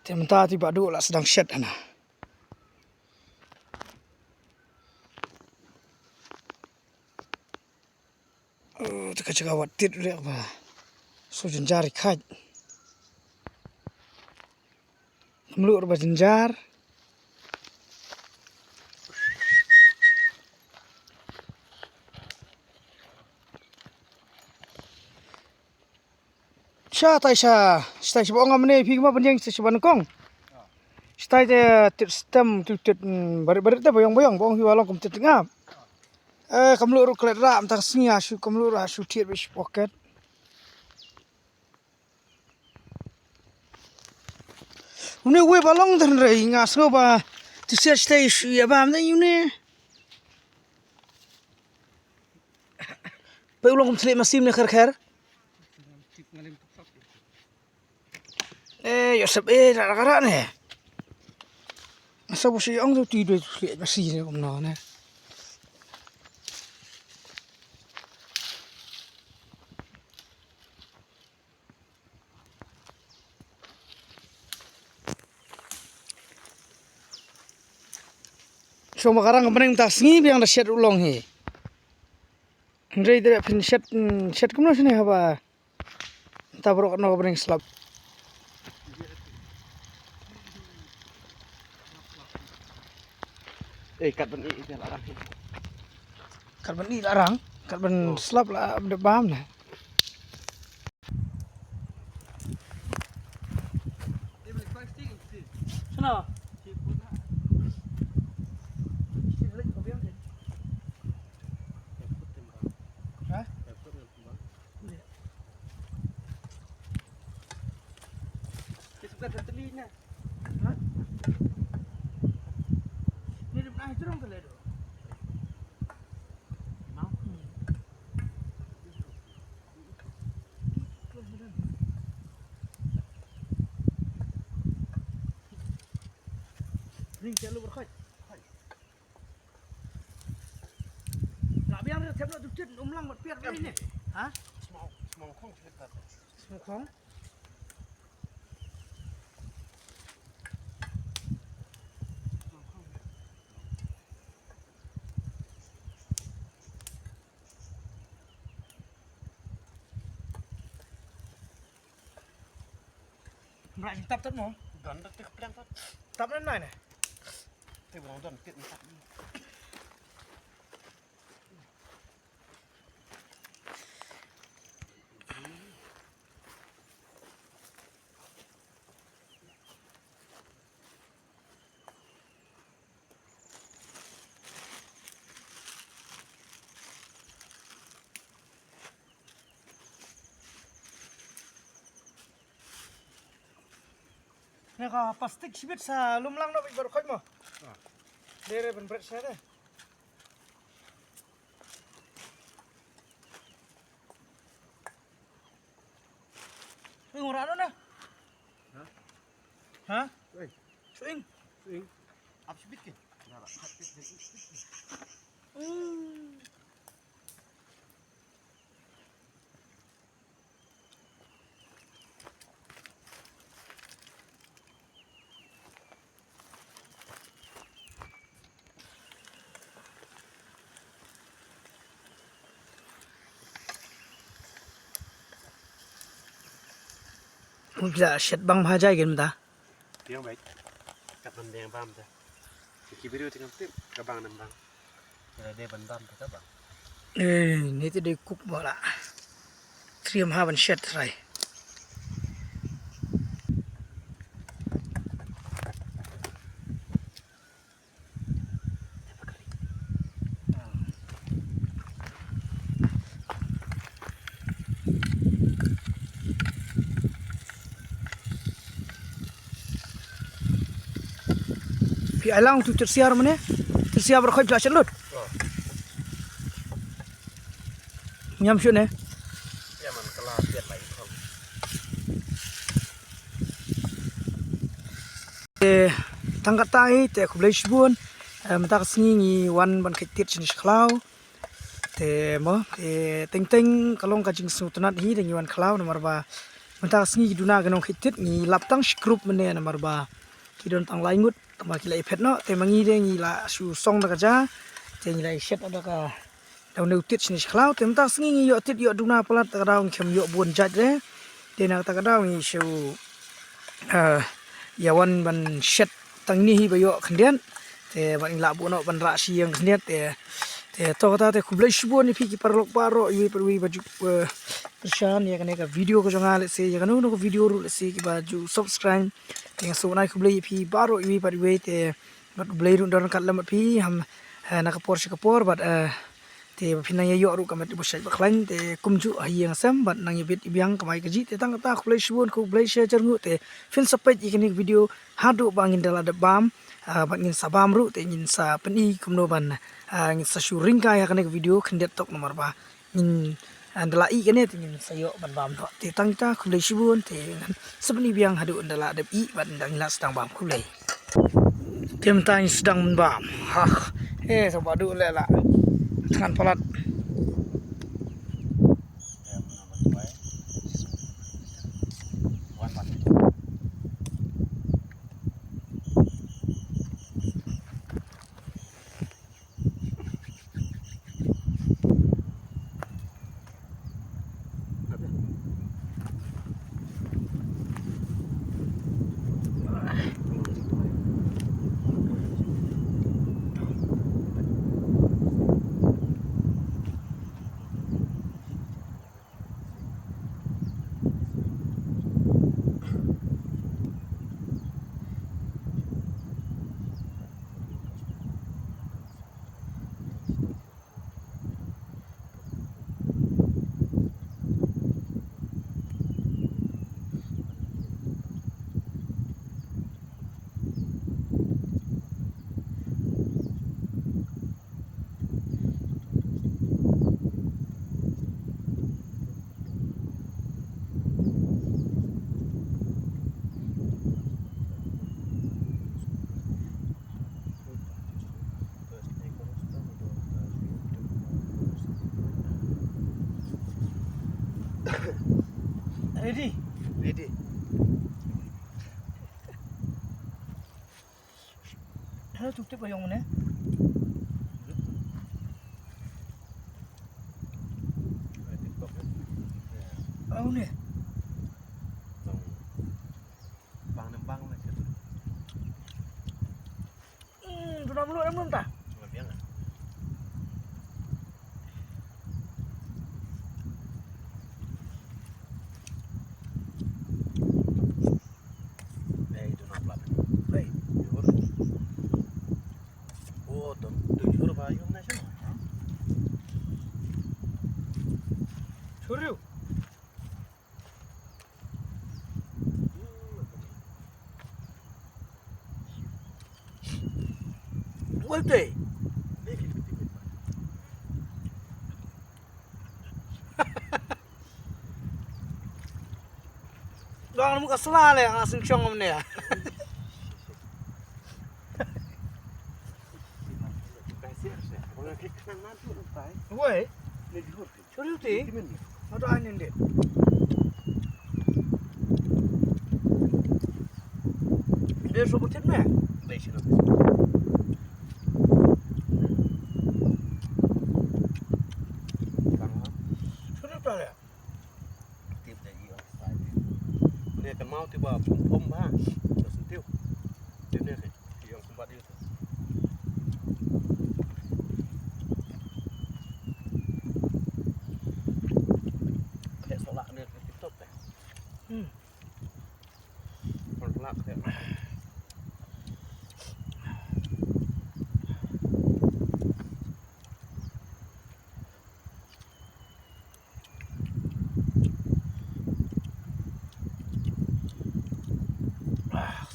Temta tiba dulu lah sedang shed ana. Teka cakap watit dia apa? So jenjar ikat. Melur berjenjar. Stai sebab orang mana pergi mana penjeng sebab kong. Stai tit sistem tit barit-barit tu boyong-boyong bong hiwalong kum tit ngap. Kamlur kelet ram tak singa su kamlur su tit bis pocket. Une we balong dan rei ngas ngo ba tiset stai su ya bam na yune. Pe ulong kum tlik masim ne kher. Yosep rara ne. Masa bosi ang tu tidur tlik masih ne kum no ne. So makarang kemudian tak sengi biang dah shed ulong he. Ndrei tidak pun shed kumno sini apa? Tak berok no kemudian slab. Kat ben itu larang. Kat ben ni larang, kat ben slab lah ada paham lah. Sana. Ring celu berkhoi. Nak biang dia tebak tutit umlang buat piak kali ni. Ha? Semua kong cerita. Semua kong. Meraih tap tap mo. Dan detik pelan tak. Tap nan nai ne. Tapi orang dan tit tak. Ni ka plastik sibit sa lumlang no baru khoi mo. Dere ben bret sa de. Ni ngora no na. Ha? Oi, Swing. swing. Apa sibit ke? Dah, sibit jadi. Mungkin shed bang bhajai gen ta. Dia baik. Kat ben yang paham dah. Kibiru tengah tip ke bang nambang. Dia bendam kita bang. Ni tu de cook bola. Triam haven shed rai. Pi alang tu tersiar mana? Tersiar berkhoi plastik lut. Nyam syun eh. Ya man kelah biar baik kong. Tangkat tai te ku blai shbun. Tak singi wan ban khitit chin khlau. Te mo te ting ting kalong ka jing su tunat hi de wan khlau nomor ba mentang sengi duna ganong khitit ngi laptang skrup mene nomor ba kidon tang laingut tama kila ipet no te mangi de ngi la su song da kaja te ngi la shet ada ka daun neutit sini khlau te mentang sengi ngi yo tit yo duna pelat ta daun kem yo bun jat de te na ta daun ngi su yawan ban shet tang ni hi ba yo khandian te ban la bu no ban ra si yang khandian te to kata te kublai shibon ni phi ki parlok paro wi per wi baju Pershan ya kan video ko jonga le se ya kan no video ru le se ki baju subscribe te so na kublai phi baro wi par wi te bat kublai ru don kat lamat phi ham na ka por bat te phinang ya yo ru kamat bu shai baklan te kumju hayang sam bat nang bit ibyang kamai kaji te tang ta kublai shibon kublai share jarngu te fin sapet ikini video hadu bangin dala de bam bat ngin sabam ru te ngin sa peni kumno ban ngin sa shuring ka ya kan video khendet tok nomor ba ngin andala i kene tin sayo ban bam tho te tang ta khulei shibun te sabni biang hadu andala de i ban dang la stang bam khulei tem tang sedang bam ha so badu le la tangan palat ready halo tutup bayong mana oh ne bang nembang lah sudah belum ta cuma biang itu nampak baik oh tujuh bayung na siya Suriu Wolte Doang muka selale yang langsung ciong ne ya. Woi, Suriu ti. Ada angin deh. Dia sobutin ne. Nè cần mau thì bà phom ba rồi xin tiêu tiêu nè thì ông không bắt đi thế số lạ nè tiếp tục này còn lạ thế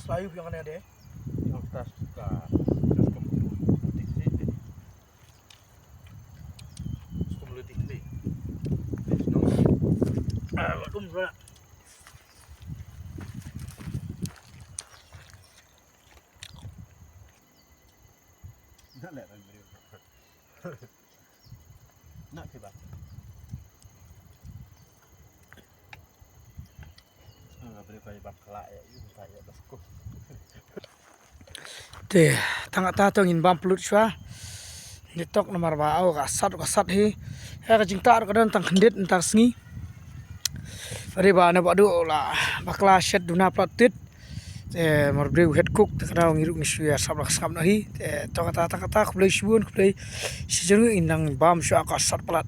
Sayup yang ada deh. yang tas terus kemudian dikli Sudah. nak lek kan beri nak ke bang beri kau bab kelak ya, itu tak ya basku. Te tangga ta tong in bam pelut shwa. Nitok nomor bau kasat hi. Ya ka jingtar ka dan tang khendit entar sngi. Ri ba na badu la bakla shed duna platit. Te mar breu head cook te kada ngiruk ngisya sabrak skam na hi. Te to kata kata ku play shbun ku play sijeng indang bam shwa kasat plat.